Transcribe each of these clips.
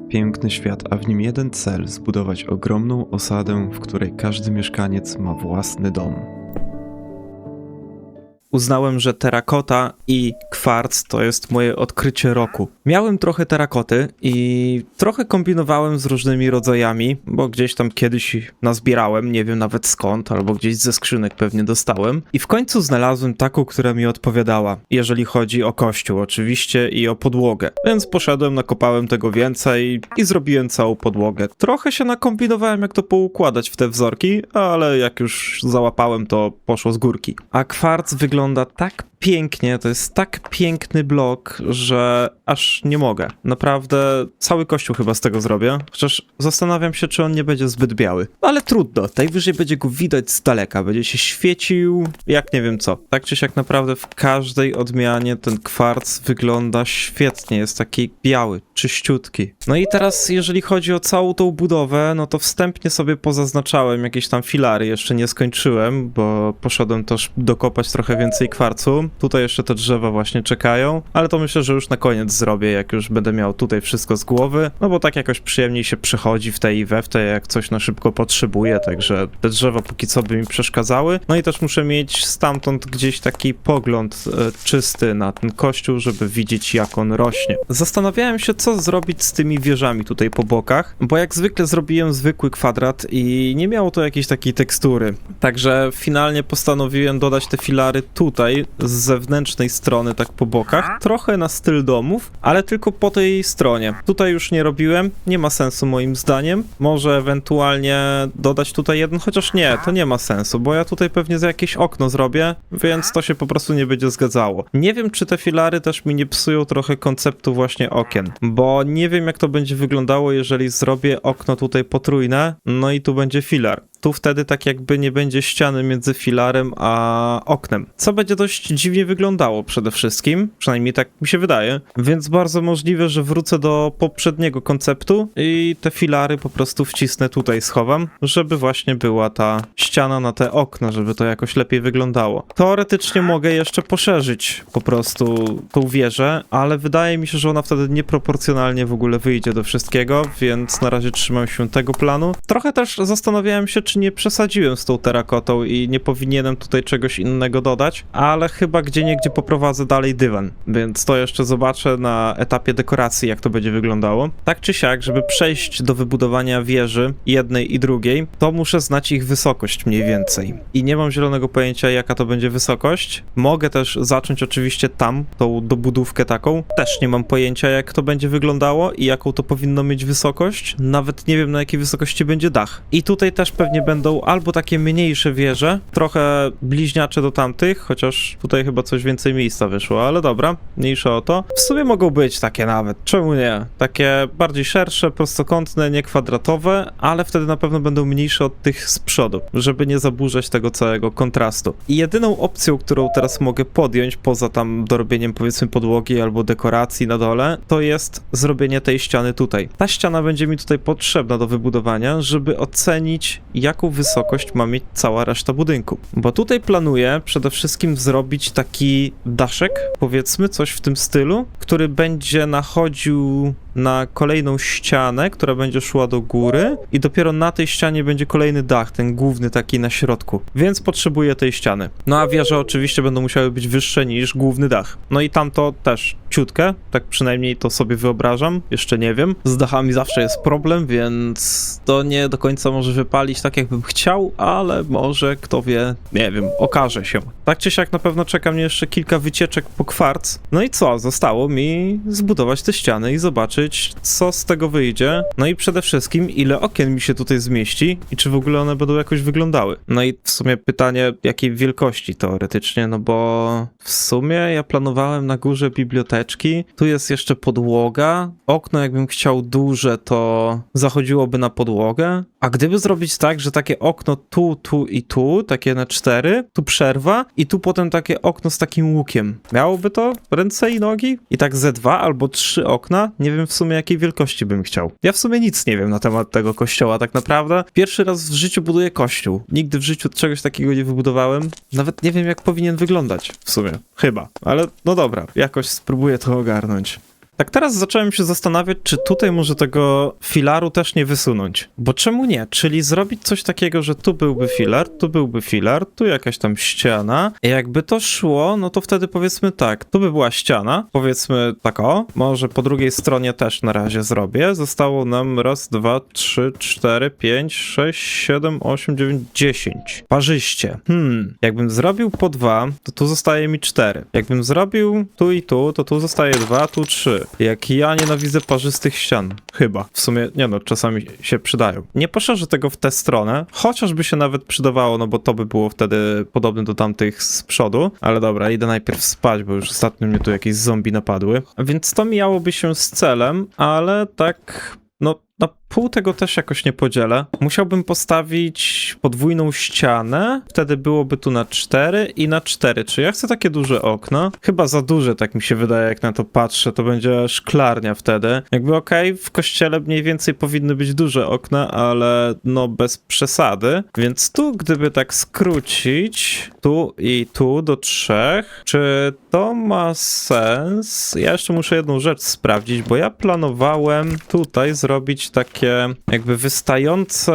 Piękny świat, a w nim jeden cel: zbudować ogromną osadę, w której każdy mieszkaniec ma własny dom. Uznałem, że terakota i kwarc to jest moje odkrycie roku. Miałem trochę terakoty i trochę kombinowałem z różnymi rodzajami, bo gdzieś tam kiedyś nazbierałem, nie wiem nawet skąd, albo gdzieś ze skrzynek pewnie dostałem. I w końcu znalazłem taką, która mi odpowiadała, jeżeli chodzi o kościół oczywiście i o podłogę. Więc poszedłem, nakopałem tego więcej i zrobiłem całą podłogę. Trochę się nakombinowałem, jak to poukładać w te wzorki, ale jak już załapałem, to poszło z górki. A kwarc wygląda tak pięknie, to jest tak piękny blok, że aż nie mogę. Naprawdę cały kościół chyba z tego zrobię, chociaż zastanawiam się, czy on nie będzie zbyt biały. Ale trudno, najwyżej będzie go widać z daleka, będzie się świecił jak nie wiem co. Tak czy siak naprawdę w każdej odmianie ten kwarc wygląda świetnie, jest taki biały, czyściutki. No i teraz jeżeli chodzi o całą tą budowę, no to wstępnie sobie pozaznaczałem jakieś tam filary, jeszcze nie skończyłem, bo poszedłem też dokopać trochę więcej kwarcu. Tutaj jeszcze te drzewa właśnie czekają, ale to myślę, że już na koniec zrobię, jak już będę miał tutaj wszystko z głowy, no bo tak jakoś przyjemniej się przechodzi w tej i we w tej, jak coś na szybko potrzebuję, także te drzewa póki co by mi przeszkadzały. No i też muszę mieć stamtąd gdzieś taki pogląd czysty na ten kościół, żeby widzieć, jak on rośnie. Zastanawiałem się, co zrobić z tymi wieżami tutaj po bokach, bo jak zwykle zrobiłem zwykły kwadrat i nie miało to jakiejś takiej tekstury. Także finalnie postanowiłem dodać te filary tutaj, z zewnętrznej strony, tak po bokach, trochę na styl domów, ale tylko po tej stronie. Tutaj już nie robiłem, nie ma sensu moim zdaniem. Może ewentualnie dodać tutaj jeden, chociaż nie, to nie ma sensu, bo ja tutaj pewnie za jakieś okno zrobię, więc to się po prostu nie będzie zgadzało. Nie wiem, czy te filary też mi nie psują trochę konceptu właśnie okien, bo nie wiem, jak to będzie wyglądało, jeżeli zrobię okno tutaj potrójne, no i tu będzie filar. Tu wtedy tak jakby nie będzie ściany między filarem a oknem, co będzie dość dziwnie wyglądało przede wszystkim, przynajmniej tak mi się wydaje, więc bardzo możliwe, że wrócę do poprzedniego konceptu i te filary po prostu wcisnę tutaj, schowam, żeby właśnie była ta ściana na te okna, żeby to jakoś lepiej wyglądało. Teoretycznie mogę jeszcze poszerzyć po prostu tą wieżę, ale wydaje mi się, że ona wtedy nieproporcjonalnie w ogóle wyjdzie do wszystkiego, więc na razie trzymam się tego planu. Trochę też zastanawiałem się, czy nie przesadziłem z tą terakotą i nie powinienem tutaj czegoś innego dodać, ale chyba gdzieniegdzie poprowadzę dalej dywan, więc to jeszcze zobaczę na etapie dekoracji, jak to będzie wyglądało. Tak czy siak, żeby przejść do wybudowania wieży jednej i drugiej, to muszę znać ich wysokość mniej więcej. I nie mam zielonego pojęcia, jaka to będzie wysokość. Mogę też zacząć oczywiście tam, tą dobudówkę taką. Też nie mam pojęcia, jak to będzie wyglądało i jaką to powinno mieć wysokość. Nawet nie wiem, na jakiej wysokości będzie dach. I tutaj też pewnie będą albo takie mniejsze wieże, trochę bliźniacze do tamtych, chociaż tutaj chyba coś więcej miejsca wyszło, ale dobra, mniejsze o to. W sumie mogą być takie nawet, czemu nie? Takie bardziej szersze, prostokątne, nie kwadratowe, ale wtedy na pewno będą mniejsze od tych z przodu, żeby nie zaburzać tego całego kontrastu. I jedyną opcją, którą teraz mogę podjąć, poza tam dorobieniem powiedzmy podłogi albo dekoracji na dole, to jest zrobienie tej ściany tutaj. Ta ściana będzie mi tutaj potrzebna do wybudowania, żeby ocenić, jaką wysokość ma mieć cała reszta budynku. Bo tutaj planuję przede wszystkim zrobić taki daszek, powiedzmy, coś w tym stylu, który będzie nachodził na kolejną ścianę, która będzie szła do góry i dopiero na tej ścianie będzie kolejny dach, ten główny taki na środku. Więc potrzebuję tej ściany. No a wieże oczywiście będą musiały być wyższe niż główny dach. No i tamto też ciutkę, tak przynajmniej to sobie wyobrażam, jeszcze nie wiem. Z dachami zawsze jest problem, więc to nie do końca może wypalić tak, jakbym chciał, ale może, kto wie, nie wiem, okaże się. Tak czy siak na pewno czeka mnie jeszcze kilka wycieczek po kwarc. No i co? Zostało mi zbudować te ściany i zobaczyć, co z tego wyjdzie. No i przede wszystkim, ile okien mi się tutaj zmieści i czy w ogóle one będą jakoś wyglądały. No i w sumie pytanie, jakiej wielkości teoretycznie, no bo w sumie ja planowałem na górze biblioteczki, tu jest jeszcze podłoga, okno jakbym chciał duże, to zachodziłoby na podłogę, a gdyby zrobić tak, że takie okno tu i tu, takie na 4, tu przerwa i tu potem takie okno z takim łukiem. Miałoby to ręce i nogi? I tak ze 2 albo 3 okna? Nie wiem w sumie jakiej wielkości bym chciał. Ja w sumie nic nie wiem na temat tego kościoła tak naprawdę. Pierwszy raz w życiu buduję kościół. Nigdy w życiu czegoś takiego nie wybudowałem. Nawet nie wiem, jak powinien wyglądać w sumie. Chyba. Ale no dobra, jakoś spróbuję to ogarnąć. Tak teraz zacząłem się zastanawiać, czy tutaj może tego filaru też nie wysunąć. Bo czemu nie? Czyli zrobić coś takiego, że tu byłby filar, tu jakaś tam ściana. I jakby to szło, no to wtedy powiedzmy tak, tu by była ściana, powiedzmy tak o, może po drugiej stronie też na razie zrobię. Zostało nam raz, dwa, trzy, cztery, pięć, 6, 7, 8, 9, 10. Parzyście. Jakbym zrobił po 2, to tu zostaje mi 4. Jakbym zrobił tu i tu, to tu zostaje 2, tu 3. Jak ja nienawidzę parzystych ścian. Chyba. W sumie, nie no, czasami się przydają. Nie poszerzę tego w tę stronę, chociażby się nawet przydawało, no bo to by było wtedy podobne do tamtych z przodu. Ale dobra, idę najpierw spać, bo już ostatnio mnie tu jakieś zombie napadły. Więc to mijałoby się z celem, ale tak... No, na pół tego też jakoś nie podzielę. Musiałbym postawić podwójną ścianę, wtedy byłoby tu na 4 i na 4. Czy ja chcę takie duże okna? Chyba za duże, tak mi się wydaje, jak na to patrzę. To będzie szklarnia wtedy. Jakby okej, w kościele mniej więcej powinny być duże okna, ale no bez przesady. Więc tu, gdyby tak skrócić, tu i tu do 3, czy to ma sens? Ja jeszcze muszę jedną rzecz sprawdzić, bo ja planowałem tutaj zrobić takie jakby wystające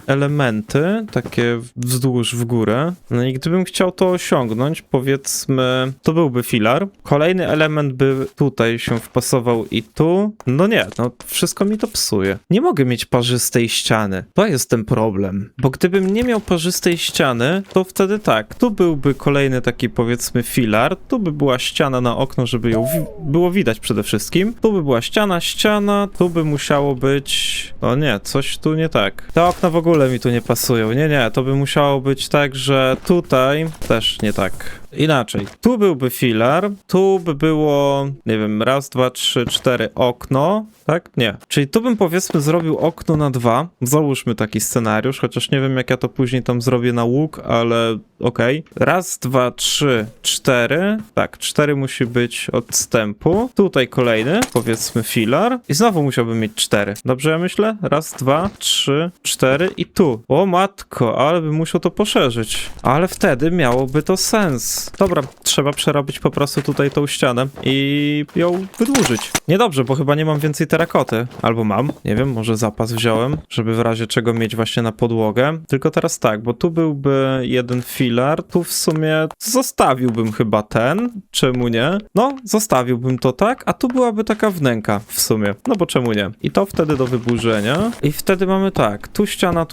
elementy, takie wzdłuż w górę. No i gdybym chciał to osiągnąć, powiedzmy, to byłby filar. Kolejny element by tutaj się wpasował i tu. No nie, no wszystko mi to psuje. Nie mogę mieć parzystej ściany. To jest ten problem. Bo gdybym nie miał parzystej ściany, to wtedy tak, tu byłby kolejny taki powiedzmy filar, tu by była ściana na okno, żeby ją było widać przede wszystkim. Tu by była ściana, tu by musiało być... O nie, coś tu nie tak. Te okna w ogóle mi tu nie pasują. Nie, to by musiało być tak, że tutaj też nie tak. Inaczej. Tu byłby filar, tu by było, nie wiem, raz, dwa, trzy, 4 okno, tak? Nie. Czyli tu bym powiedzmy zrobił okno na 2. Załóżmy taki scenariusz, chociaż nie wiem jak ja to później tam zrobię na łuk, ale okej. Raz, dwa, 3, 4. Tak, 4 musi być odstępu. Tutaj kolejny, powiedzmy filar. I znowu musiałbym mieć 4. Dobrze ja myślę? Raz, 2, 3, 4 i tu. O matko, ale bym musiał to poszerzyć. Ale wtedy miałoby to sens. Dobra, trzeba przerobić po prostu tutaj tą ścianę i ją wydłużyć. Niedobrze, bo chyba nie mam więcej terakoty. Albo mam, nie wiem, może zapas wziąłem, żeby w razie czego mieć właśnie na podłogę. Tylko teraz tak, bo tu byłby jeden filar, tu w sumie zostawiłbym chyba ten, czemu nie? No, zostawiłbym to tak, a tu byłaby taka wnęka w sumie. No bo czemu nie? I to wtedy do wyburzenia. I wtedy mamy tak, tu ściana,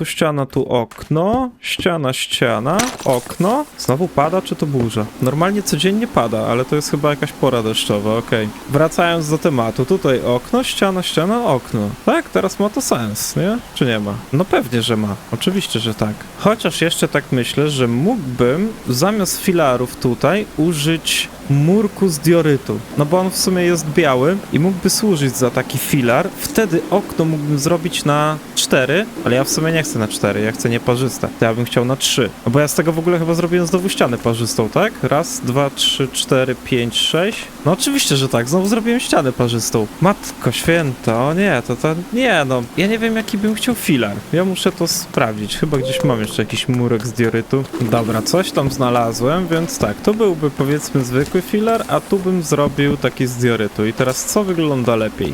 tu okno, ściana, okno. Znowu pada, czy to burza? Normalnie codziennie pada, ale to jest chyba jakaś pora deszczowa, okej. Wracając do tematu, tutaj okno, ściana, okno. Tak, teraz ma to sens, nie? Czy nie ma? No pewnie, że ma. Oczywiście, że tak. Chociaż jeszcze tak myślę, że mógłbym zamiast filarów tutaj użyć murku z diorytu. No bo on w sumie jest biały i mógłby służyć za taki filar. Wtedy okno mógłbym zrobić na 4, ale ja w sumie nie chcę na 4, ja chcę nieparzyste. To ja bym chciał na 3. No bo ja z tego w ogóle chyba zrobiłem znowu ścianę parzystą, tak? Raz, 2, 3, 4, 5, 6. No oczywiście, że tak. Znowu zrobiłem ścianę parzystą. Matko święta, o nie, to nie, no. Ja nie wiem, jaki bym chciał filar. Ja muszę to sprawdzić. Chyba gdzieś mam jeszcze jakiś murek z diorytu. Dobra, coś tam znalazłem, więc tak, to byłby powiedzmy zwykły filar, a tu bym zrobił taki z diorytu. I teraz co wygląda lepiej?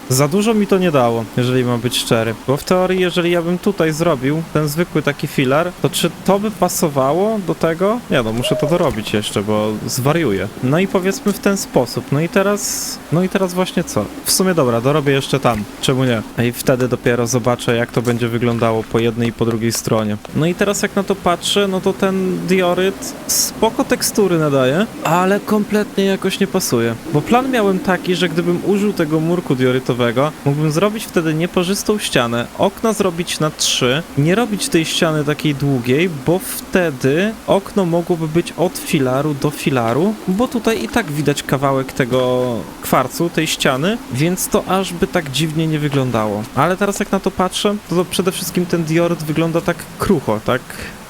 Za dużo mi to nie dało, jeżeli mam być szczery. Bo w teorii, jeżeli ja bym tutaj zrobił ten zwykły taki filar, to czy to by pasowało do tego? Nie no, muszę to dorobić jeszcze, bo zwariuję. No i powiedzmy w ten sposób. No i teraz właśnie co? W sumie dobra, dorobię jeszcze tam. Czemu nie? I wtedy dopiero zobaczę, jak to będzie wyglądało po jednej i po drugiej stronie. No i teraz jak na to patrzę, no to ten dioryt spoko tekstury nadaje, ale kompletnie jakoś nie pasuje. Bo plan miałem taki, że gdybym użył tego murku diorytowego, mógłbym zrobić wtedy nieparzystą ścianę, okna zrobić na 3, nie robić tej ściany takiej długiej, bo wtedy okno mogłoby być od filaru do filaru, bo tutaj i tak widać kawałek tego kwarcu, tej ściany, więc to aż by tak dziwnie nie wyglądało. Ale teraz jak na to patrzę, to przede wszystkim ten dioryt wygląda tak krucho, tak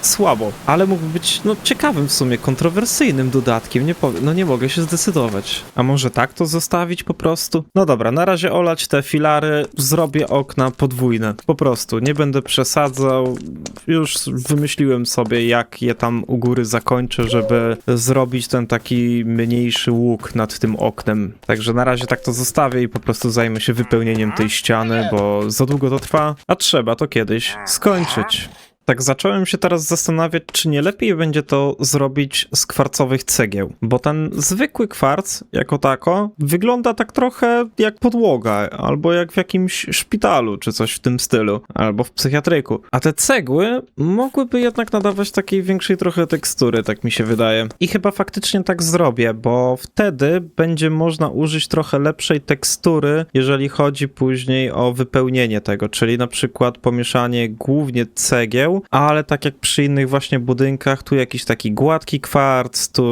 słabo, ale mógłby być, no, ciekawym w sumie, kontrowersyjnym dodatkiem, nie mogę się zdecydować. A może tak to zostawić po prostu? No dobra, na razie olać te filary, zrobię okna podwójne, po prostu, nie będę przesadzał, już wymyśliłem sobie, jak je tam u góry zakończę, żeby zrobić ten taki mniejszy łuk nad tym oknem. Także na razie tak to zostawię i po prostu zajmę się wypełnieniem tej ściany, bo za długo to trwa, a trzeba to kiedyś skończyć. Tak zacząłem się teraz zastanawiać, czy nie lepiej będzie to zrobić z kwarcowych cegieł, bo ten zwykły kwarc, jako tako, wygląda tak trochę jak podłoga, albo jak w jakimś szpitalu, czy coś w tym stylu, albo w psychiatryku. A te cegły mogłyby jednak nadawać takiej większej trochę tekstury, tak mi się wydaje. I chyba faktycznie tak zrobię, bo wtedy będzie można użyć trochę lepszej tekstury, jeżeli chodzi później o wypełnienie tego, czyli na przykład pomieszanie głównie cegieł, ale tak jak przy innych właśnie budynkach, tu jakiś taki gładki kwarc, tu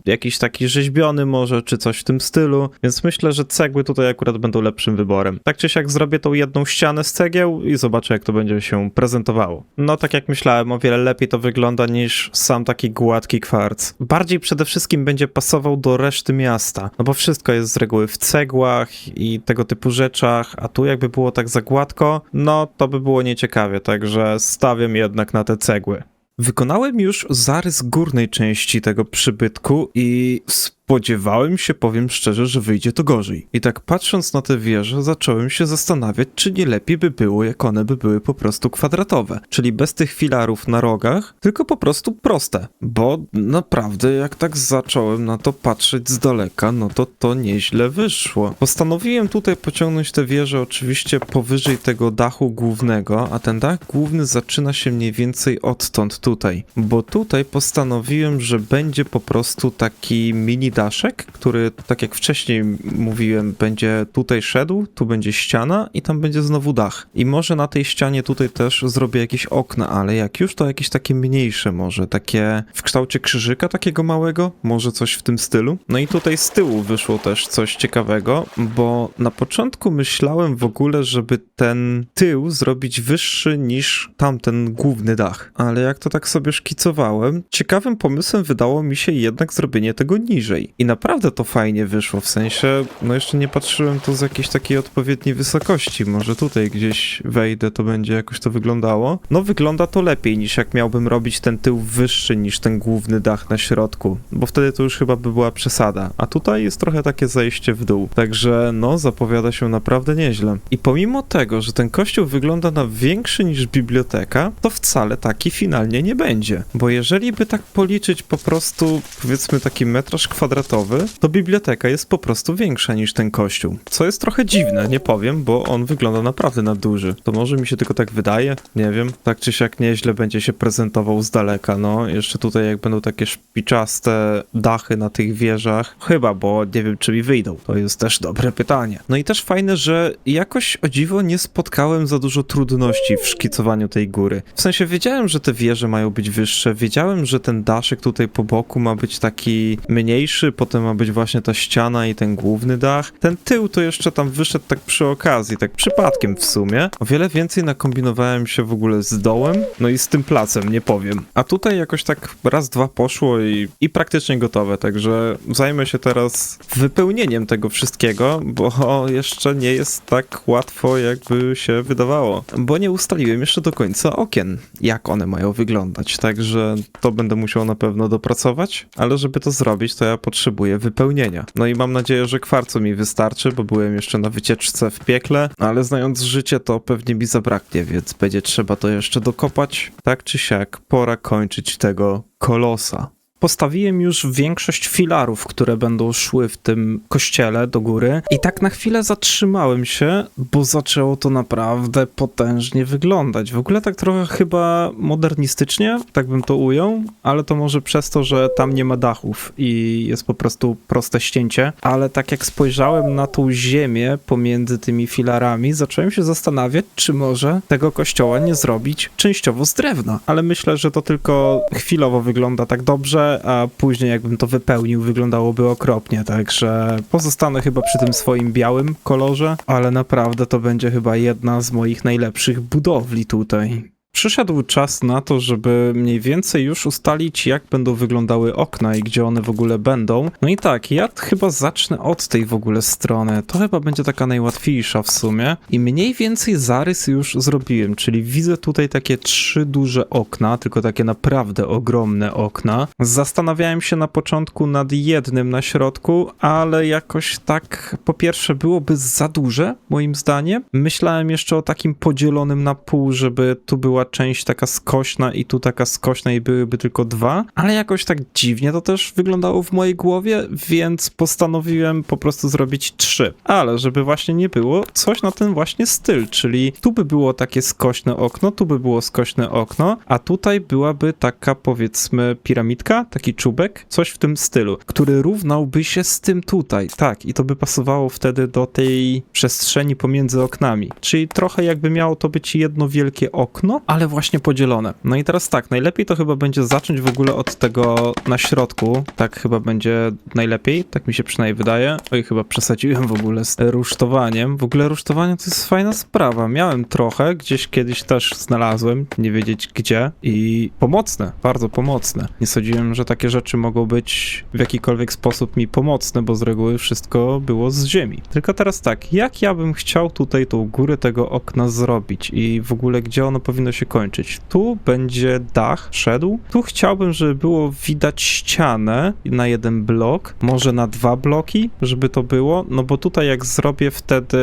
jakiś taki rzeźbiony może, czy coś w tym stylu, więc myślę, że cegły tutaj akurat będą lepszym wyborem. Tak czy siak zrobię tą jedną ścianę z cegieł i zobaczę, jak to będzie się prezentowało. No tak jak myślałem, o wiele lepiej to wygląda niż sam taki gładki kwarc. Bardziej przede wszystkim będzie pasował do reszty miasta, no bo wszystko jest z reguły w cegłach i tego typu rzeczach, a tu jakby było tak za gładko, no to by było nieciekawie, także stawiam jednak na te cegły. Wykonałem już zarys górnej części tego przybytku i spodziewałem się, powiem szczerze, że wyjdzie to gorzej. I tak patrząc na te wieże, zacząłem się zastanawiać, czy nie lepiej by było, jak one by były po prostu kwadratowe. Czyli bez tych filarów na rogach, tylko po prostu proste. Bo naprawdę, jak tak zacząłem na to patrzeć z daleka, no to nieźle wyszło. Postanowiłem tutaj pociągnąć te wieże oczywiście powyżej tego dachu głównego, a ten dach główny zaczyna się mniej więcej odtąd tutaj. Bo tutaj postanowiłem, że będzie po prostu taki mini daszek, który, tak jak wcześniej mówiłem, będzie tutaj szedł, tu będzie ściana i tam będzie znowu dach. I może na tej ścianie tutaj też zrobię jakieś okna, ale jak już to jakieś takie mniejsze może, takie w kształcie krzyżyka takiego małego, może coś w tym stylu. No i tutaj z tyłu wyszło też coś ciekawego, bo na początku myślałem w ogóle, żeby ten tył zrobić wyższy niż tamten główny dach. Ale jak to tak sobie szkicowałem, ciekawym pomysłem wydało mi się jednak zrobienie tego niżej. I naprawdę to fajnie wyszło, w sensie, no jeszcze nie patrzyłem tu z jakiejś takiej odpowiedniej wysokości, może tutaj gdzieś wejdę, to będzie jakoś to wyglądało. No wygląda to lepiej niż jak miałbym robić ten tył wyższy niż ten główny dach na środku, bo wtedy to już chyba by była przesada, a tutaj jest trochę takie zejście w dół, także no zapowiada się naprawdę nieźle. I pomimo tego, że ten kościół wygląda na większy niż biblioteka, to wcale taki finalnie nie będzie, bo jeżeli by tak policzyć po prostu, powiedzmy taki metraż kwadratowy, to biblioteka jest po prostu większa niż ten kościół. Co jest trochę dziwne, nie powiem, bo on wygląda naprawdę na duży. To może mi się tylko tak wydaje, nie wiem. Tak czy siak nieźle będzie się prezentował z daleka, no. Jeszcze tutaj jak będą takie szpiczaste dachy na tych wieżach, chyba, bo nie wiem, czy mi wyjdą. To jest też dobre pytanie. No i też fajne, że jakoś o dziwo nie spotkałem za dużo trudności w szkicowaniu tej góry. W sensie wiedziałem, że te wieże mają być wyższe, wiedziałem, że ten daszek tutaj po boku ma być taki mniejszy, potem ma być właśnie ta ściana i ten główny dach. Ten tył to jeszcze tam wyszedł tak przy okazji, tak przypadkiem w sumie. O wiele więcej nakombinowałem się w ogóle z dołem, no i z tym placem, nie powiem. A tutaj jakoś tak raz, dwa poszło i praktycznie gotowe, także zajmę się teraz wypełnieniem tego wszystkiego, bo jeszcze nie jest tak łatwo, jakby się wydawało. Bo nie ustaliłem jeszcze do końca okien, jak one mają wyglądać, także to będę musiał na pewno dopracować, ale żeby to zrobić, to ja potrzebuję wypełnienia. No i mam nadzieję, że kwarcu mi wystarczy, bo byłem jeszcze na wycieczce w piekle, ale znając życie, to pewnie mi zabraknie, więc będzie trzeba to jeszcze dokopać. Tak czy siak, pora kończyć tego kolosa. Postawiłem już większość filarów, które będą szły w tym kościele do góry i tak na chwilę zatrzymałem się, bo zaczęło to naprawdę potężnie wyglądać. W ogóle tak trochę chyba modernistycznie, tak bym to ujął, ale to może przez to, że tam nie ma dachów i jest po prostu proste ścięcie, ale tak jak spojrzałem na tą ziemię pomiędzy tymi filarami, zacząłem się zastanawiać, czy może tego kościoła nie zrobić częściowo z drewna, ale myślę, że to tylko chwilowo wygląda tak dobrze, a później jakbym to wypełnił, wyglądałoby okropnie, także pozostanę chyba przy tym swoim białym kolorze, ale naprawdę to będzie chyba jedna z moich najlepszych budowli tutaj. Przyszedł czas na to, żeby mniej więcej już ustalić, jak będą wyglądały okna i gdzie one w ogóle będą. No i tak, ja chyba zacznę od tej w ogóle strony. To chyba będzie taka najłatwiejsza w sumie. I mniej więcej zarys już zrobiłem, czyli widzę tutaj takie 3 duże okna, tylko takie naprawdę ogromne okna. Zastanawiałem się na początku nad jednym na środku, ale jakoś tak po pierwsze byłoby za duże, moim zdaniem. Myślałem jeszcze o takim podzielonym na pół, żeby tu była część taka skośna i tu taka skośna i byłyby tylko 2, ale jakoś tak dziwnie to też wyglądało w mojej głowie, więc postanowiłem po prostu zrobić 3. Ale żeby właśnie nie było, coś na ten właśnie styl, czyli tu by było takie skośne okno, tu by było skośne okno, a tutaj byłaby taka powiedzmy piramidka, taki czubek, coś w tym stylu, który równałby się z tym tutaj. Tak, i to by pasowało wtedy do tej przestrzeni pomiędzy oknami. Czyli trochę jakby miało to być jedno wielkie okno, ale właśnie podzielone. No i teraz tak, najlepiej to chyba będzie zacząć w ogóle od tego na środku. Tak chyba będzie najlepiej, tak mi się przynajmniej wydaje. Oj, chyba przesadziłem w ogóle z rusztowaniem. W ogóle rusztowanie to jest fajna sprawa. Miałem trochę, gdzieś kiedyś też znalazłem, nie wiedzieć gdzie i pomocne, bardzo pomocne. Nie sądziłem, że takie rzeczy mogą być w jakikolwiek sposób mi pomocne, bo z reguły wszystko było z ziemi. Tylko teraz tak, jak ja bym chciał tutaj tą górę tego okna zrobić i w ogóle gdzie ono powinno się kończyć? Tu będzie dach szedł. Tu chciałbym, żeby było widać ścianę na 1 blok, może na 2 bloki, żeby to było, no bo tutaj jak zrobię wtedy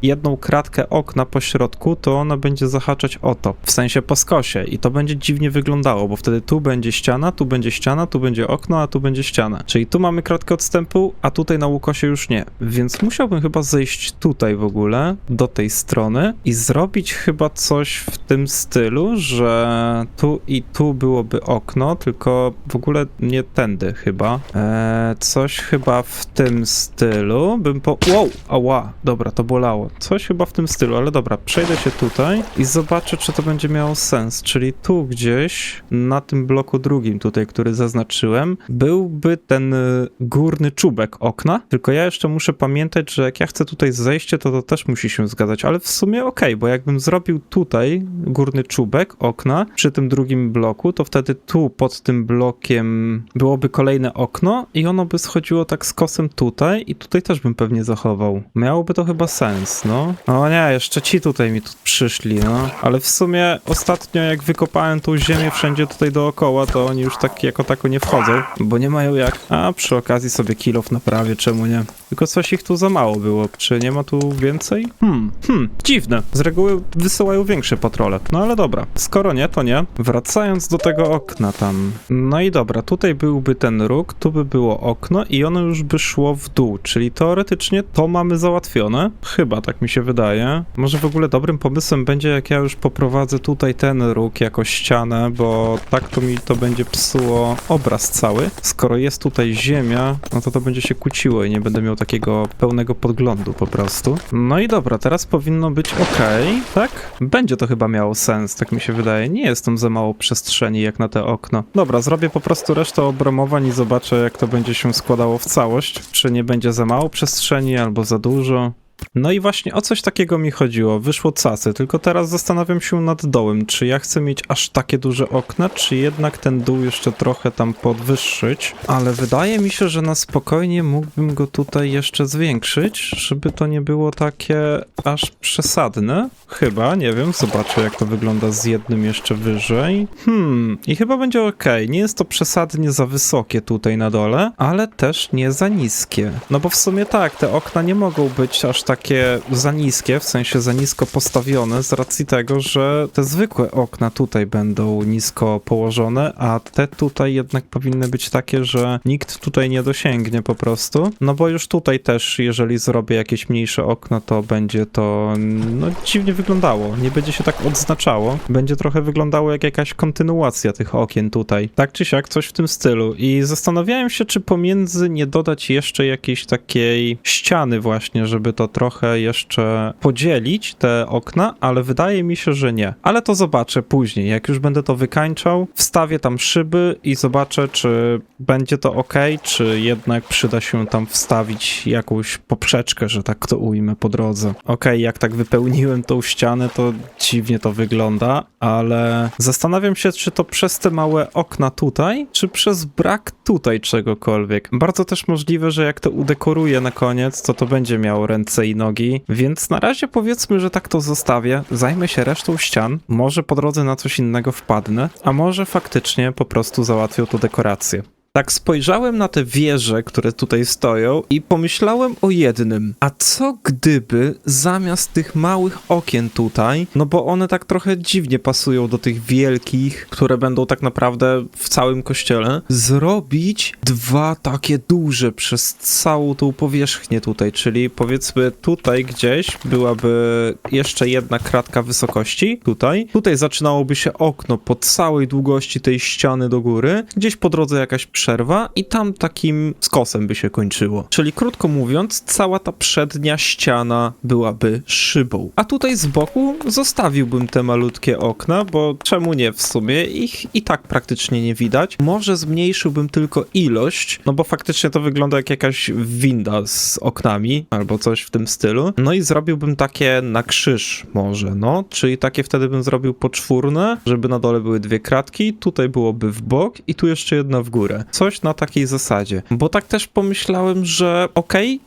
jedną kratkę okna po środku, to ona będzie zahaczać o to, w sensie po skosie i to będzie dziwnie wyglądało, bo wtedy tu będzie ściana, tu będzie ściana, tu będzie okno, a tu będzie ściana. Czyli tu mamy kratkę odstępu, a tutaj na ukosie już nie. Więc musiałbym chyba zejść tutaj w ogóle, do tej strony i zrobić chyba coś w tym stylu, że tu i tu byłoby okno, tylko w ogóle nie tędy chyba. Coś chyba w tym stylu bym Wow! Ała! Dobra, to bolało. Coś chyba w tym stylu, ale dobra, przejdę się tutaj i zobaczę, czy to będzie miało sens. Czyli tu gdzieś, na tym bloku drugim tutaj, który zaznaczyłem, byłby ten górny czubek okna, tylko ja jeszcze muszę pamiętać, że jak ja chcę tutaj zejście, to też musi się zgadzać, ale w sumie okej, bo jakbym zrobił tutaj górny czubek okna przy tym drugim bloku, to wtedy tu pod tym blokiem byłoby kolejne okno i ono by schodziło tak z kosem tutaj i tutaj też bym pewnie zachował. Miałoby to chyba sens, no. O nie, jeszcze ci tutaj mi tu przyszli, no. Ale w sumie ostatnio jak wykopałem tą ziemię wszędzie tutaj dookoła, to oni już tak jako tako nie wchodzą, bo nie mają jak. A przy okazji sobie kilof naprawię, czemu nie? Tylko coś ich tu za mało było. Czy nie ma tu więcej? Dziwne. Z reguły wysyłają większe patrole. No ale dobra. Skoro nie, to nie. Wracając do tego okna tam. No i dobra, tutaj byłby ten róg, tu by było okno i ono już by szło w dół, czyli teoretycznie to mamy załatwione. Chyba, tak mi się wydaje. Może w ogóle dobrym pomysłem będzie, jak ja już poprowadzę tutaj ten róg jako ścianę, bo tak to mi to będzie psuło obraz cały. Skoro jest tutaj ziemia, no to będzie się kłóciło i nie będę miał takiego pełnego podglądu po prostu. No i dobra, teraz powinno być okej, tak? Będzie to chyba miało sens, tak mi się wydaje. Nie jest tam za mało przestrzeni jak na te okno. Dobra, zrobię po prostu resztę obramowań i zobaczę, jak to będzie się składało w całość. Czy nie będzie za mało przestrzeni albo za dużo. No i właśnie o coś takiego mi chodziło, wyszło cacy, tylko teraz zastanawiam się nad dołem, czy ja chcę mieć aż takie duże okna, czy jednak ten dół jeszcze trochę tam podwyższyć, ale wydaje mi się, że na spokojnie mógłbym go tutaj jeszcze zwiększyć, żeby to nie było takie aż przesadne, chyba, nie wiem, zobaczę jak to wygląda z jednym jeszcze wyżej, i chyba będzie okej. Nie jest to przesadnie za wysokie tutaj na dole, ale też nie za niskie, no bo w sumie tak, te okna nie mogą być aż takie za niskie, w sensie za nisko postawione z racji tego, że te zwykłe okna tutaj będą nisko położone, a te tutaj jednak powinny być takie, że nikt tutaj nie dosięgnie po prostu. No bo już tutaj też, jeżeli zrobię jakieś mniejsze okno, to będzie to no dziwnie wyglądało. Nie będzie się tak odznaczało. Będzie trochę wyglądało jak jakaś kontynuacja tych okien tutaj. Tak czy siak, coś w tym stylu. I zastanawiałem się, czy pomiędzy nie dodać jeszcze jakiejś takiej ściany właśnie, żeby to trochę trochę jeszcze podzielić te okna, ale wydaje mi się, że nie. Ale to zobaczę później, jak już będę to wykańczał, wstawię tam szyby i zobaczę, czy będzie to ok, czy jednak przyda się tam wstawić jakąś poprzeczkę, że tak to ujmę po drodze. Okej, jak tak wypełniłem tą ścianę, to dziwnie to wygląda, ale zastanawiam się, czy to przez te małe okna tutaj, czy przez brak tutaj czegokolwiek. Bardzo też możliwe, że jak to udekoruję na koniec, to będzie miało ręce i nogi, więc na razie powiedzmy, że tak to zostawię, zajmę się resztą ścian, może po drodze na coś innego wpadnę, a może faktycznie po prostu załatwią to dekorację. Tak spojrzałem na te wieże, które tutaj stoją i pomyślałem o jednym. A co gdyby zamiast tych małych okien tutaj, no bo one tak trochę dziwnie pasują do tych wielkich, które będą tak naprawdę w całym kościele, zrobić dwa takie duże przez całą tą powierzchnię tutaj, czyli powiedzmy tutaj gdzieś byłaby jeszcze jedna kratka wysokości, tutaj zaczynałoby się okno po całej długości tej ściany do góry, gdzieś po drodze jakaś przerwa i tam takim skosem by się kończyło. Czyli krótko mówiąc, cała ta przednia ściana byłaby szybą. A tutaj z boku zostawiłbym te malutkie okna, bo czemu nie w sumie? Ich i tak praktycznie nie widać. Może zmniejszyłbym tylko ilość, no bo faktycznie to wygląda jak jakaś winda z oknami, albo coś w tym stylu. No i zrobiłbym takie na krzyż może, no. Czyli takie wtedy bym zrobił poczwórne, żeby na dole były dwie kratki, tutaj byłoby w bok i tu jeszcze jedna w górę. Coś na takiej zasadzie. Bo tak też pomyślałem, że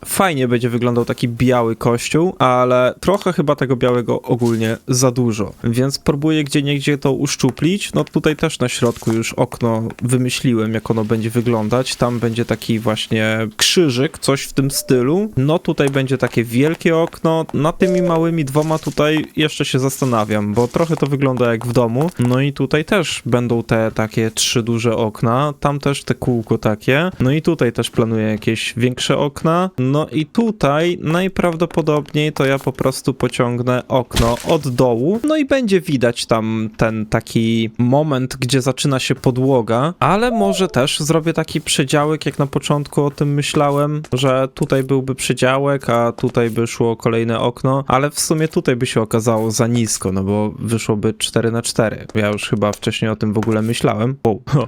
fajnie będzie wyglądał taki biały kościół, ale trochę chyba tego białego ogólnie za dużo. Więc próbuję gdzieniegdzie to uszczuplić. No tutaj też na środku już okno wymyśliłem, jak ono będzie wyglądać. Tam będzie taki właśnie krzyżyk, coś w tym stylu. No tutaj będzie takie wielkie okno. Nad tymi małymi dwoma tutaj jeszcze się zastanawiam, bo trochę to wygląda jak w domu. No i tutaj też będą te takie 3 duże okna. Tam też te kółko takie. No i tutaj też planuję jakieś większe okna. No i tutaj najprawdopodobniej to ja po prostu pociągnę okno od dołu. No i będzie widać tam ten taki moment, gdzie zaczyna się podłoga, ale może też zrobię taki przedziałek, jak na początku o tym myślałem, że tutaj byłby przedziałek, a tutaj by szło kolejne okno, ale w sumie tutaj by się okazało za nisko, no bo wyszłoby 4x4. Ja już chyba wcześniej o tym w ogóle myślałem.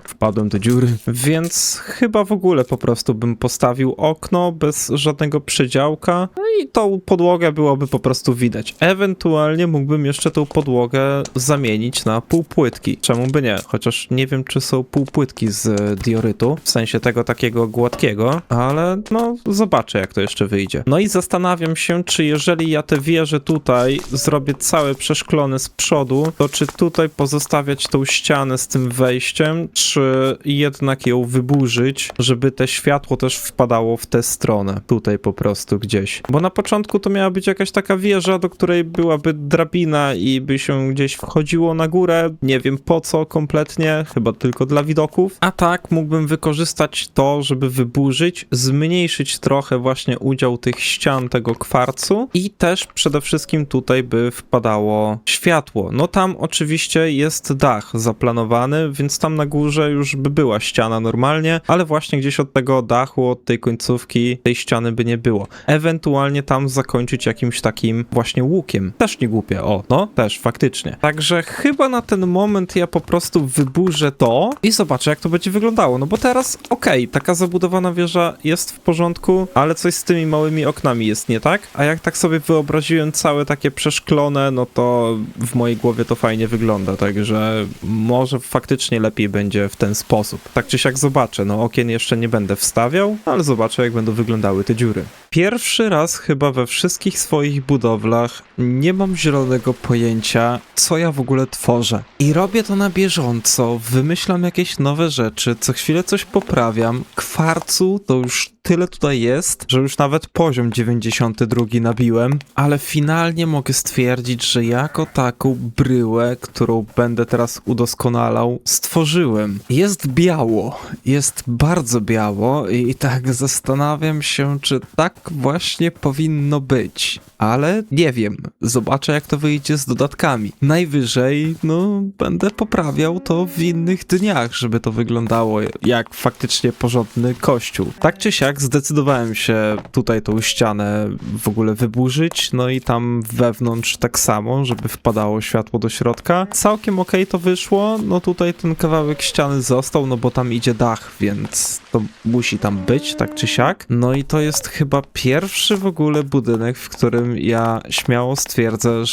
Wpadłem do dziury. Więc chyba w ogóle po prostu bym postawił okno bez żadnego przedziałka, no i tą podłogę byłoby po prostu widać. Ewentualnie mógłbym jeszcze tą podłogę zamienić na półpłytki. Czemu by nie? Chociaż nie wiem, czy są półpłytki z diorytu, w sensie tego takiego gładkiego, ale no zobaczę, jak to jeszcze wyjdzie. No i zastanawiam się, czy jeżeli ja te wieże tutaj zrobię całe przeszklone z przodu, to czy tutaj pozostawiać tą ścianę z tym wejściem, czy jednak ją wyburzyć, żeby te światło też wpadało w tę stronę. Tutaj po prostu gdzieś. Bo na początku to miała być jakaś taka wieża, do której byłaby drabina i by się gdzieś wchodziło na górę. Nie wiem po co kompletnie, chyba tylko dla widoków. A tak mógłbym wykorzystać to, żeby wyburzyć, zmniejszyć trochę właśnie udział tych ścian tego kwarcu i też przede wszystkim tutaj by wpadało światło. No tam oczywiście jest dach zaplanowany, więc tam na górze już by była ściana normalnie, ale właśnie gdzieś od tego dachu, od tej końcówki tej ściany by nie było. Ewentualnie tam zakończyć jakimś takim właśnie łukiem. Też nie głupie, też faktycznie. Także chyba na ten moment ja po prostu wyburzę to i zobaczę, jak to będzie wyglądało, no bo teraz taka zabudowana wieża jest w porządku, ale coś z tymi małymi oknami jest nie tak, a jak tak sobie wyobraziłem całe takie przeszklone, no to w mojej głowie to fajnie wygląda, także może faktycznie lepiej będzie w ten sposób. Tak czy siak zobaczę, no okien jeszcze nie będę wstawiał, ale zobaczę, jak będą wyglądały te dziury. Pierwszy raz chyba we wszystkich swoich budowlach nie mam zielonego pojęcia, co ja w ogóle tworzę. I robię to na bieżąco, wymyślam jakieś nowe rzeczy, co chwilę coś poprawiam. Kwarcu to już tyle tutaj jest, że już nawet poziom 92 nabiłem, ale finalnie mogę stwierdzić, że jako taką bryłę, którą będę teraz udoskonalał, stworzyłem. Jest biało, jest bardzo biało i tak zastanawiam się, czy tak tak właśnie powinno być, ale nie wiem, zobaczę jak to wyjdzie z dodatkami. Najwyżej, no, będę poprawiał to w innych dniach, żeby to wyglądało jak faktycznie porządny kościół. Tak czy siak zdecydowałem się tutaj tą ścianę w ogóle wyburzyć, no i tam wewnątrz tak samo, żeby wpadało światło do środka. Całkiem okej to wyszło, no tutaj ten kawałek ściany został, no bo tam idzie dach, więc to musi tam być, tak czy siak. No i to jest chyba pierwszy w ogóle budynek, w którym ja śmiało stwierdzę,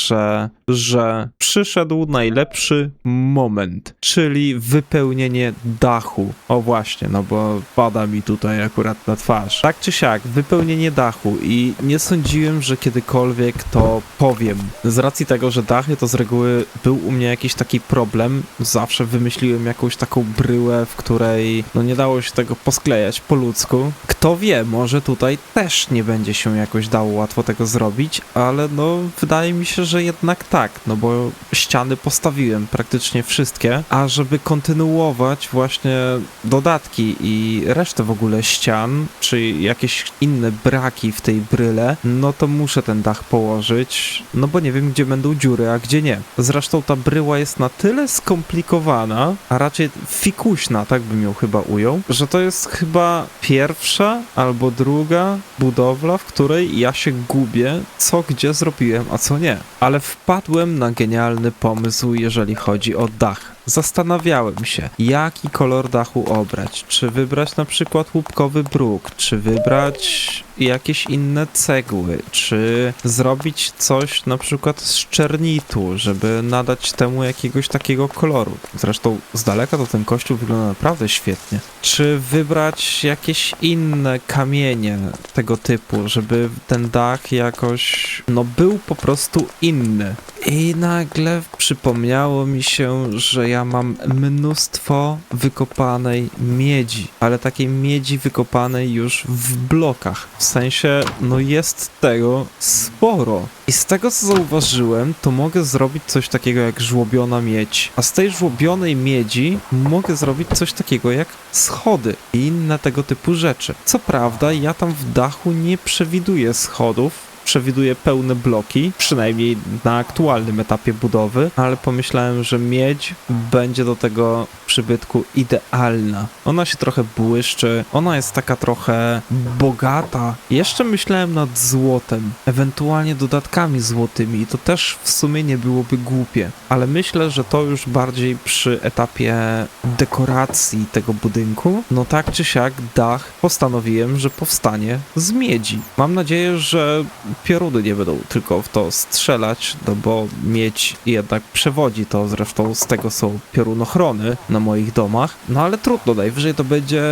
że przyszedł najlepszy moment, czyli wypełnienie dachu. O właśnie, no bo pada mi tutaj akurat na twarz. Tak czy siak, wypełnienie dachu i nie sądziłem, że kiedykolwiek to powiem. Z racji tego, że dachy to z reguły był u mnie jakiś taki problem, zawsze wymyśliłem jakąś taką bryłę, w której no nie dało się tego posklejać po ludzku. Kto wie, może tutaj też nie będzie się jakoś dało łatwo tego zrobić, ale no wydaje mi się, że jednak tak, no bo ściany postawiłem praktycznie wszystkie, a żeby kontynuować właśnie dodatki i resztę w ogóle ścian, czy jakieś inne braki w tej bryle, no to muszę ten dach położyć, no bo nie wiem, gdzie będą dziury, a gdzie nie. Zresztą ta bryła jest na tyle skomplikowana, a raczej fikuśna, tak bym ją chyba ujął, że to jest chyba pierwsza albo druga budowla, w której ja się gubię, co gdzie zrobiłem, a co nie. Ale wpadłem na genialny pomysł, jeżeli chodzi o dach. Zastanawiałem się, jaki kolor dachu obrać. Czy wybrać na przykład łupkowy bruk, czy wybrać jakieś inne cegły, czy zrobić coś na przykład z czernitu, żeby nadać temu jakiegoś takiego koloru. Zresztą z daleka to ten kościół wygląda naprawdę świetnie. Czy wybrać jakieś inne kamienie tego typu, żeby ten dach jakoś, no był po prostu inny. I nagle przypomniało mi się, że ja mam mnóstwo wykopanej miedzi, ale takiej miedzi wykopanej już w blokach. W sensie, no jest tego sporo. I z tego co zauważyłem, to mogę zrobić coś takiego jak żłobiona miedź. A z tej żłobionej miedzi mogę zrobić coś takiego jak schody i inne tego typu rzeczy. Co prawda, ja tam w dachu nie przewiduję schodów, przewiduję pełne bloki, przynajmniej na aktualnym etapie budowy, ale pomyślałem, że miedź będzie do tego przybytku idealna. Ona się trochę błyszczy, ona jest taka trochę bogata. Jeszcze myślałem nad złotem, ewentualnie dodatkami złotymi i to też w sumie nie byłoby głupie, ale myślę, że to już bardziej przy etapie dekoracji tego budynku. No tak czy siak dach postanowiłem, że powstanie z miedzi. Mam nadzieję, że pioruny nie będą tylko w to strzelać, no bo miedź jednak przewodzi to, zresztą z tego są piorunochrony na moich domach, no ale trudno, najwyżej to będzie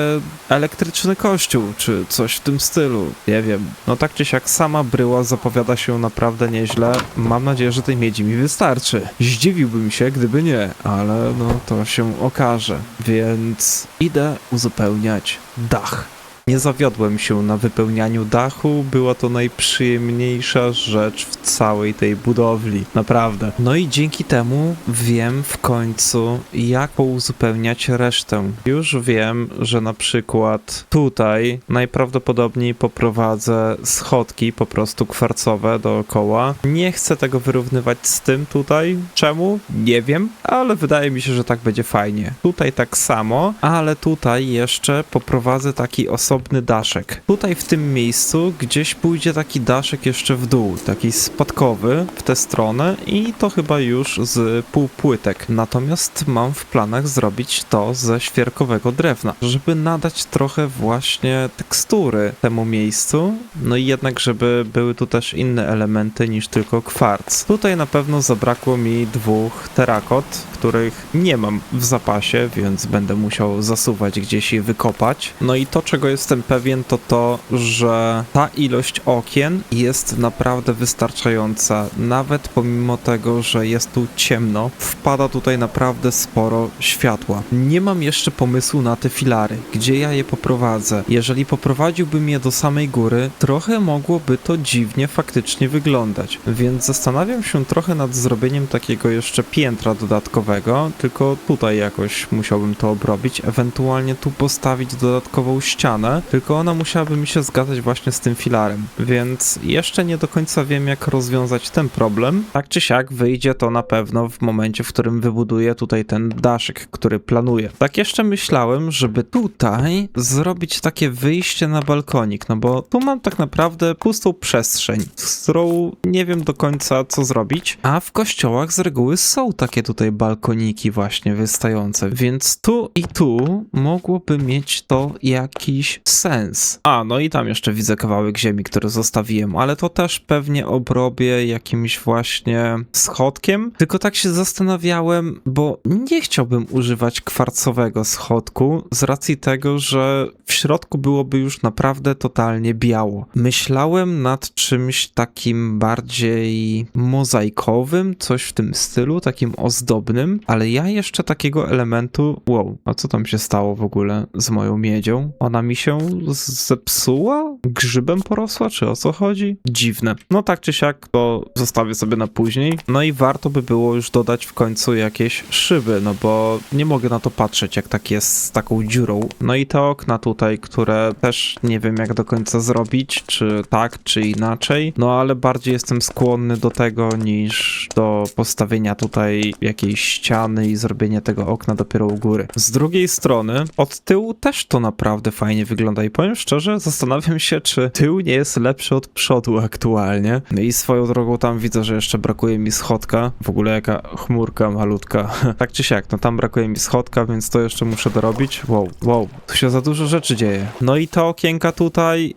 elektryczny kościół, czy coś w tym stylu, nie wiem. No tak czy siak sama bryła zapowiada się naprawdę nieźle, mam nadzieję, że tej miedzi mi wystarczy. Zdziwiłbym się, gdyby nie, ale no to się okaże, więc idę uzupełniać dach. Nie zawiodłem się na wypełnianiu dachu, była to najprzyjemniejsza rzecz w całej tej budowli, naprawdę. No i dzięki temu wiem w końcu, jak pouzupełniać resztę. Już wiem, że na przykład tutaj najprawdopodobniej poprowadzę schodki po prostu kwarcowe dookoła. Nie chcę tego wyrównywać z tym tutaj. Czemu? Nie wiem, ale wydaje mi się, że tak będzie fajnie. Tutaj tak samo, ale tutaj jeszcze poprowadzę taki osobny daszek. Tutaj w tym miejscu gdzieś pójdzie taki daszek jeszcze w dół, taki spadkowy w tę stronę i to chyba już z półpłytek. Natomiast mam w planach zrobić to ze świerkowego drewna, żeby nadać trochę właśnie tekstury temu miejscu, no i jednak żeby były tu też inne elementy niż tylko kwarc. Tutaj na pewno zabrakło mi 2 terakot, których nie mam w zapasie, więc będę musiał zasuwać gdzieś i wykopać. No i to, czego jestem pewien, to to, że ta ilość okien jest naprawdę wystarczająca. Nawet pomimo tego, że jest tu ciemno, wpada tutaj naprawdę sporo światła. Nie mam jeszcze pomysłu na te filary, gdzie ja je poprowadzę. Jeżeli poprowadziłbym je do samej góry, trochę mogłoby to dziwnie faktycznie wyglądać. Więc zastanawiam się trochę nad zrobieniem takiego jeszcze piętra dodatkowego, tylko tutaj jakoś musiałbym to obrobić, ewentualnie tu postawić dodatkową ścianę, stronę, tylko ona musiałaby mi się zgadzać właśnie z tym filarem, więc jeszcze nie do końca wiem, jak rozwiązać ten problem. Tak czy siak wyjdzie to na pewno w momencie, w którym wybuduję tutaj ten daszek, który planuję. Tak jeszcze myślałem, żeby tutaj zrobić takie wyjście na balkonik, no bo tu mam tak naprawdę pustą przestrzeń, z którą nie wiem do końca, co zrobić, a w kościołach z reguły są takie tutaj balkoniki właśnie wystające, więc tu i tu mogłoby mieć to jakiś sens. A, no i tam jeszcze widzę kawałek ziemi, który zostawiłem, ale to też pewnie obrobię jakimś właśnie schodkiem, tylko tak się zastanawiałem, bo nie chciałbym używać kwarcowego schodku z racji tego, że w środku byłoby już naprawdę totalnie biało. Myślałem nad czymś takim bardziej mozaikowym, coś w tym stylu, takim ozdobnym, ale ja jeszcze takiego elementu... Wow, a co tam się stało w ogóle z moją miedzią? Ona mi się zepsuła? Grzybem porosła? Czy o co chodzi? Dziwne. No tak czy siak, to zostawię sobie na później. No i warto by było już dodać w końcu jakieś szyby, no bo nie mogę na to patrzeć, jak tak jest z taką dziurą. No i te okna tutaj, które też nie wiem, jak do końca zrobić, czy tak, czy inaczej. No ale bardziej jestem skłonny do tego, niż do postawienia tutaj jakiejś ściany i zrobienia tego okna dopiero u góry. Z drugiej strony, od tyłu też to naprawdę fajnie wygląda i powiem szczerze, zastanawiam się, czy tył nie jest lepszy od przodu aktualnie. I swoją drogą tam widzę, że jeszcze brakuje mi schodka. W ogóle jaka chmurka malutka. Tak czy siak, no tam brakuje mi schodka, więc to jeszcze muszę dorobić. Wow, tu się za dużo rzeczy dzieje. No i te okienka tutaj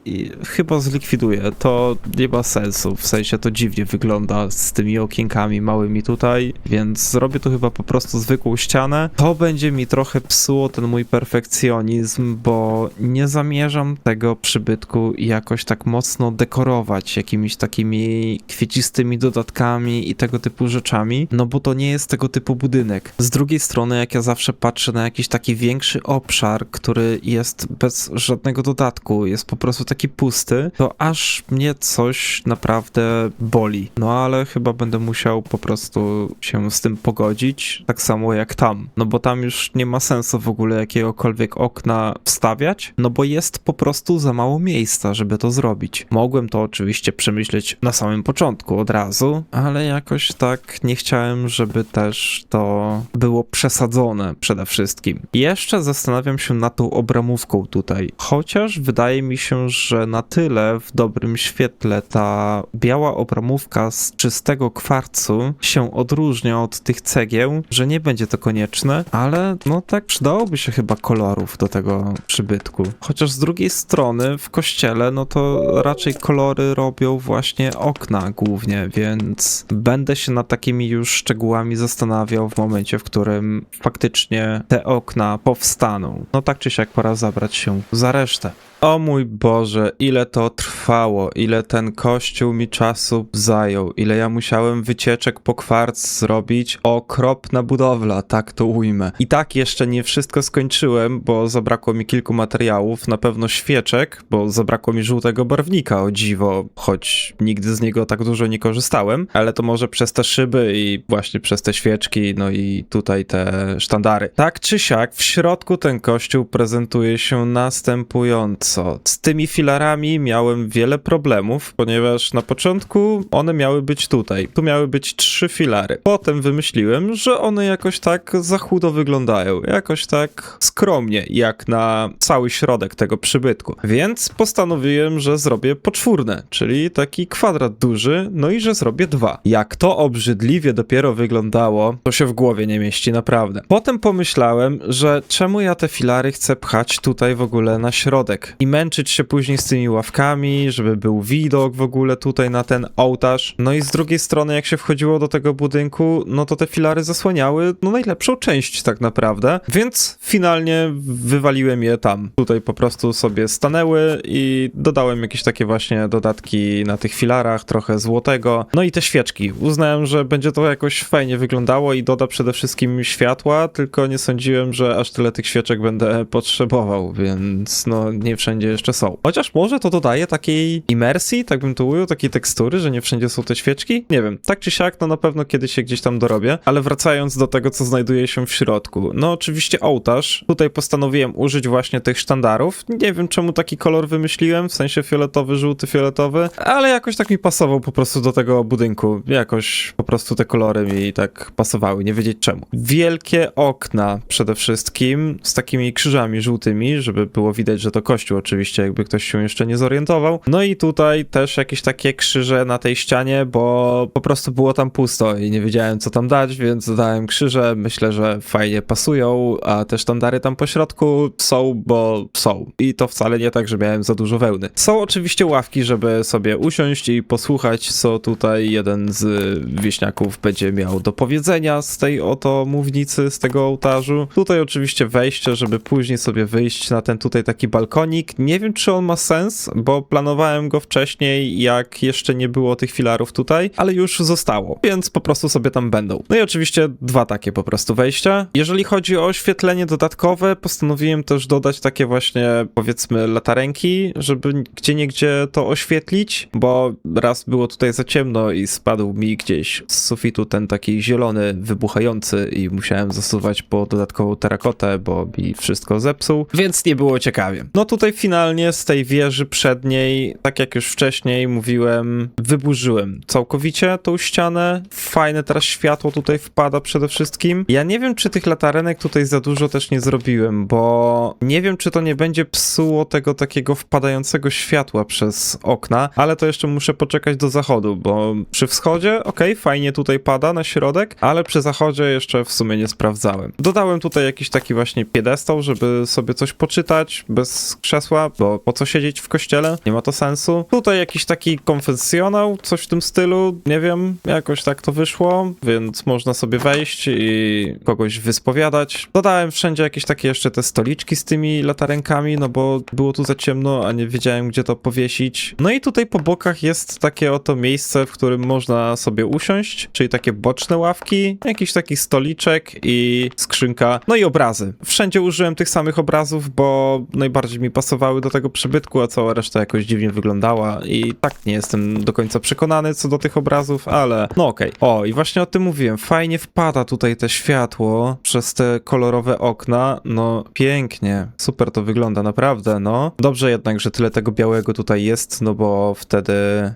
chyba zlikwiduję. To nie ma sensu, w sensie to dziwnie wygląda z tymi okienkami małymi tutaj, więc zrobię tu chyba po prostu zwykłą ścianę. To będzie mi trochę psuło ten mój perfekcjonizm, bo nie zamierzam tego przybytku jakoś tak mocno dekorować jakimiś takimi kwiecistymi dodatkami i tego typu rzeczami, no bo to nie jest tego typu budynek. Z drugiej strony, jak ja zawsze patrzę na jakiś taki większy obszar, który jest bez żadnego dodatku, jest po prostu taki pusty, to aż mnie coś naprawdę boli. No ale chyba będę musiał po prostu się z tym pogodzić, tak samo jak tam. No bo tam już nie ma sensu w ogóle jakiegokolwiek okna wstawiać, no bo jest po prostu za mało miejsca, żeby to zrobić. Mogłem to oczywiście przemyśleć na samym początku od razu, ale jakoś tak nie chciałem, żeby też to było przesadzone przede wszystkim. Jeszcze zastanawiam się nad tą obramówką tutaj, chociaż wydaje mi się, że na tyle w dobrym świetle ta biała obramówka z czystego kwarcu się odróżnia od tych cegieł, że nie będzie to konieczne, ale no tak przydałoby się chyba kolorów do tego przybytku. Chociaż z drugiej strony w kościele, no to raczej kolory robią właśnie okna głównie, więc będę się nad takimi już szczegółami zastanawiał w momencie, w którym faktycznie te okna powstaną. No tak czy siak pora zabrać się za resztę. O mój Boże, ile to trwało, ile ten kościół mi czasu zajął, ile ja musiałem wycieczek po kwarc zrobić. Okropna budowla, tak to ujmę. I tak jeszcze nie wszystko skończyłem, bo zabrakło mi kilku materiałów, na pewno świeczek, bo zabrakło mi żółtego barwnika, o dziwo, choć nigdy z niego tak dużo nie korzystałem, ale to może przez te szyby i właśnie przez te świeczki, no i tutaj te sztandary. Tak czy siak, w środku ten kościół prezentuje się następująco. Z tymi filarami miałem wiele problemów, ponieważ na początku one miały być tutaj. Tu miały być 3 filary. Potem wymyśliłem, że one jakoś tak za chudo wyglądają. Jakoś tak skromnie, jak na cały środek tego przybytku. Więc postanowiłem, że zrobię poczwórne, czyli taki kwadrat duży, no i że zrobię 2. Jak to obrzydliwie dopiero wyglądało, to się w głowie nie mieści naprawdę. Potem pomyślałem, że czemu ja te filary chcę pchać tutaj w ogóle na środek i męczyć się później z tymi ławkami, żeby był widok w ogóle tutaj na ten ołtarz. No i z drugiej strony, jak się wchodziło do tego budynku, no to te filary zasłaniały no najlepszą część tak naprawdę, więc finalnie wywaliłem je tam. Tutaj po prostu sobie stanęły i dodałem jakieś takie właśnie dodatki na tych filarach, trochę złotego, no i te świeczki. Uznałem, że będzie to jakoś fajnie wyglądało i doda przede wszystkim światła, tylko nie sądziłem, że aż tyle tych świeczek będę potrzebował, więc no nie wszędzie jeszcze są. Chociaż może to dodaje takiej imersji, tak bym to ujął, takiej tekstury, że nie wszędzie są te świeczki? Nie wiem, tak czy siak, no na pewno kiedyś się gdzieś tam dorobię, ale wracając do tego, co znajduje się w środku. No oczywiście ołtarz. Tutaj postanowiłem użyć właśnie tych sztandarów, filarów. Nie wiem, czemu taki kolor wymyśliłem, w sensie fioletowy, żółty, fioletowy, ale jakoś tak mi pasował po prostu do tego budynku. Jakoś po prostu te kolory mi tak pasowały, nie wiedzieć czemu. Wielkie okna przede wszystkim z takimi krzyżami żółtymi, żeby było widać, że to kościół oczywiście, jakby ktoś się jeszcze nie zorientował. No i tutaj też jakieś takie krzyże na tej ścianie, bo po prostu było tam pusto i nie wiedziałem, co tam dać, więc dodałem krzyże. Myślę, że fajnie pasują, a te sztandary tam po środku są, bo są. I to wcale nie tak, że miałem za dużo wełny. Są oczywiście ławki, żeby sobie usiąść i posłuchać, co tutaj jeden z wieśniaków będzie miał do powiedzenia z tej oto mównicy, z tego ołtarzu. Tutaj oczywiście wejście, żeby później sobie wyjść na ten tutaj taki balkonik. Nie wiem, czy on ma sens, bo planowałem go wcześniej, jak jeszcze nie było tych filarów tutaj, ale już zostało, więc po prostu sobie tam będą. No i oczywiście dwa takie po prostu wejścia. Jeżeli chodzi o oświetlenie dodatkowe, postanowiłem też dodać takie właśnie, powiedzmy, latarenki, żeby gdzieniegdzie to oświetlić, bo raz było tutaj za ciemno i spadł mi gdzieś z sufitu ten taki zielony, wybuchający i musiałem zasuwać po dodatkową terakotę, bo mi wszystko zepsuł, więc nie było ciekawie. No tutaj finalnie z tej wieży przedniej, tak jak już wcześniej mówiłem, wyburzyłem całkowicie tą ścianę. Fajne teraz światło tutaj wpada przede wszystkim. Ja nie wiem, czy tych latarenek tutaj za dużo też nie zrobiłem, bo nie wiem, czy to nie będzie psuło tego takiego wpadającego światła przez okna, ale to jeszcze muszę poczekać do zachodu, bo przy wschodzie, okej, fajnie tutaj pada na środek, ale przy zachodzie jeszcze w sumie nie sprawdzałem. Dodałem tutaj jakiś taki właśnie piedestał, żeby sobie coś poczytać bez krzesła, bo po co siedzieć w kościele? Nie ma to sensu. Tutaj jakiś taki konfesjonał, coś w tym stylu, nie wiem, jakoś tak to wyszło, więc można sobie wejść i kogoś wyspowiadać. Dodałem wszędzie jakieś takie jeszcze te stoliczki z tymi latarenkami, no bo było tu za ciemno, a nie wiedziałem, gdzie to powiesić. No i tutaj po bokach jest takie oto miejsce, w którym można sobie usiąść, czyli takie boczne ławki, jakiś taki stoliczek i skrzynka, no i obrazy. Wszędzie użyłem tych samych obrazów, bo najbardziej mi pasowały do tego przybytku, a cała reszta jakoś dziwnie wyglądała i tak nie jestem do końca przekonany co do tych obrazów, ale no okej. O, i właśnie o tym mówiłem, fajnie wpada tutaj te światło przez te kolorowe okna, no pięknie, super to wygląda, naprawdę, no. Dobrze jednak, że tyle tego białego tutaj jest, no bo wtedy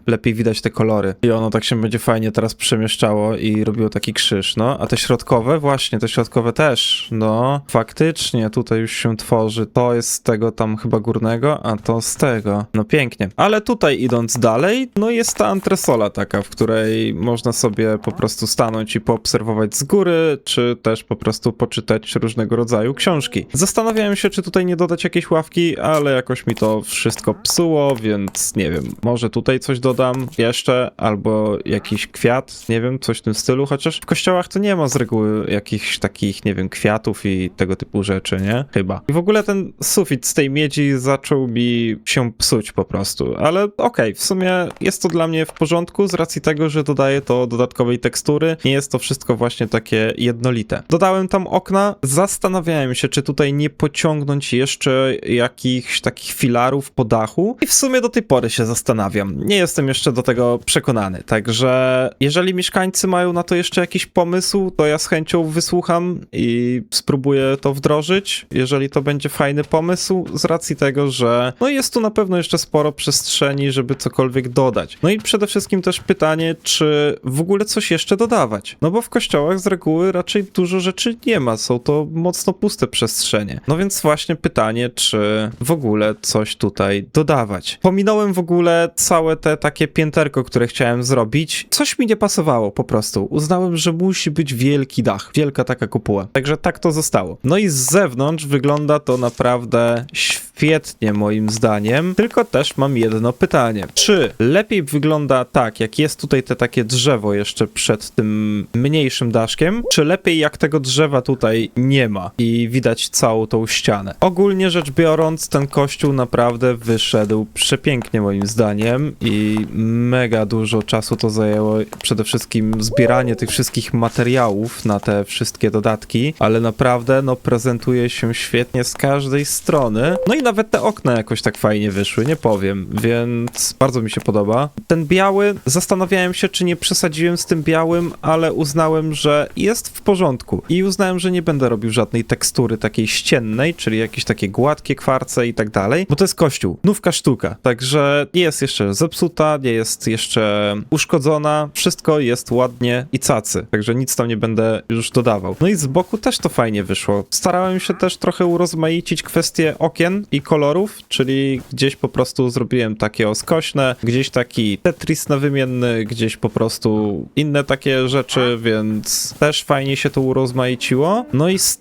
lepiej widać te kolory i ono tak się będzie fajnie teraz przemieszczało i robiło taki krzyż, no. A te środkowe? Właśnie, te środkowe też, no. Faktycznie, tutaj już się tworzy, to jest z tego tam chyba górnego, a to z tego. No pięknie. Ale tutaj idąc dalej, no jest ta antresola taka, w której można sobie po prostu stanąć i poobserwować z góry, czy też po prostu poczytać różnego rodzaju książki. Zastanawiałem się, czy tutaj nie dodać jakiejś ławki, ale jakoś mi to wszystko psuło, więc nie wiem, może tutaj coś dodam jeszcze, albo jakiś kwiat, nie wiem, coś w tym stylu, chociaż w kościołach to nie ma z reguły jakichś takich, nie wiem, kwiatów i tego typu rzeczy, nie? Chyba. I w ogóle ten sufit z tej miedzi zaczął mi się psuć po prostu, ale okej, w sumie jest to dla mnie w porządku z racji tego, że dodaję to dodatkowej tekstury, nie jest to wszystko właśnie takie jednolite. Dodałem tam okna, zastanawiałem się, czy tutaj nie pociągnąć jeszcze jakichś takich filarów po dachu i w sumie do tej pory się zastanawiam. Nie jestem jeszcze do tego przekonany, także jeżeli mieszkańcy mają na to jeszcze jakiś pomysł, to ja z chęcią wysłucham i spróbuję to wdrożyć, jeżeli to będzie fajny pomysł, z racji tego, że no jest tu na pewno jeszcze sporo przestrzeni, żeby cokolwiek dodać. No i przede wszystkim też pytanie, czy w ogóle coś jeszcze dodawać. No bo w kościołach z reguły raczej dużo rzeczy nie ma, są to mocno puste przestrzenie. No więc właśnie pytanie, czy w ogóle coś tutaj dodawać. Pominąłem w ogóle całe te takie pięterko, które chciałem zrobić. Coś mi nie pasowało po prostu. Uznałem, że musi być wielki dach, wielka taka kopuła. Także tak to zostało. No i z zewnątrz wygląda to naprawdę świetnie moim zdaniem, tylko też mam jedno pytanie. Czy lepiej wygląda tak, jak jest tutaj te takie drzewo jeszcze przed tym mniejszym daszkiem, czy lepiej jak tego drzewa tutaj nie ma i widać całą tą ścianę? Ogólnie rzecz biorąc, ten kościół naprawdę wyszedł przepięknie moim zdaniem i mega dużo czasu to zajęło, przede wszystkim zbieranie tych wszystkich materiałów na te wszystkie dodatki, ale naprawdę no prezentuje się świetnie z każdej strony. No i nawet te okna jakoś tak fajnie wyszły, nie powiem, więc bardzo mi się podoba. Ten biały, zastanawiałem się, czy nie przesadziłem z tym białym, ale uznałem, że jest w porządku. I uznałem, że nie będę robił żadnej tekstury takiej ściennej, czyli jakieś takie gładkie kwarce i tak dalej, bo to jest kościół, nówka sztuka. Także nie jest jeszcze zepsuta, nie jest jeszcze uszkodzona, wszystko jest ładnie i cacy, także nic tam nie będę już dodawał. No i z boku też to fajnie wyszło. Starałem się też trochę urozmaicić kwestie okien i kolorów, czyli gdzieś po prostu zrobiłem takie skośne, gdzieś taki Tetris nawymienny, gdzieś po prostu inne takie rzeczy, więc też fajnie się to urozmaiciło. No i z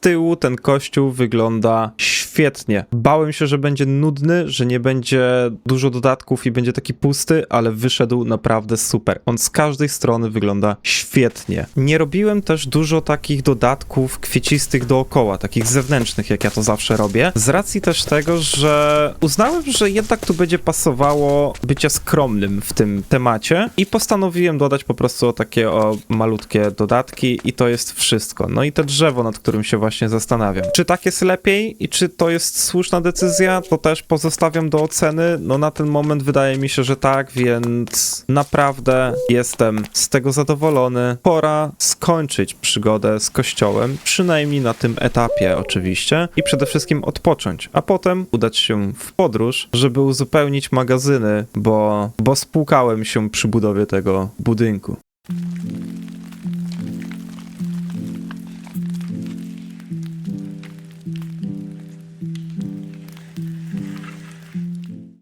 tyłu ten kościół wygląda świetnie. Bałem się, że będzie nudny, że nie będzie dużo dodatków i będzie taki pusty, ale wyszedł naprawdę super. On z każdej strony wygląda świetnie. Nie robiłem też dużo takich dodatków kwiecistych dookoła, takich zewnętrznych, jak ja to zawsze robię, z racji też tego, że uznałem, że jednak tu będzie pasowało bycie skromnym w tym temacie i postanowiłem dodać po prostu takie malutkie dodatki i to jest wszystko. No i to drzewo, nad którym się właśnie zastanawiam. Czy tak jest lepiej i czy to jest słuszna decyzja, to też pozostawiam do oceny. No na ten moment wydaje mi się, że tak, więc naprawdę jestem z tego zadowolony. Pora skończyć przygodę z kościołem, przynajmniej na tym etapie oczywiście i przede wszystkim odpocząć, a potem udać się w podróż, żeby uzupełnić magazyny, bo spłukałem się przy budowie tego budynku.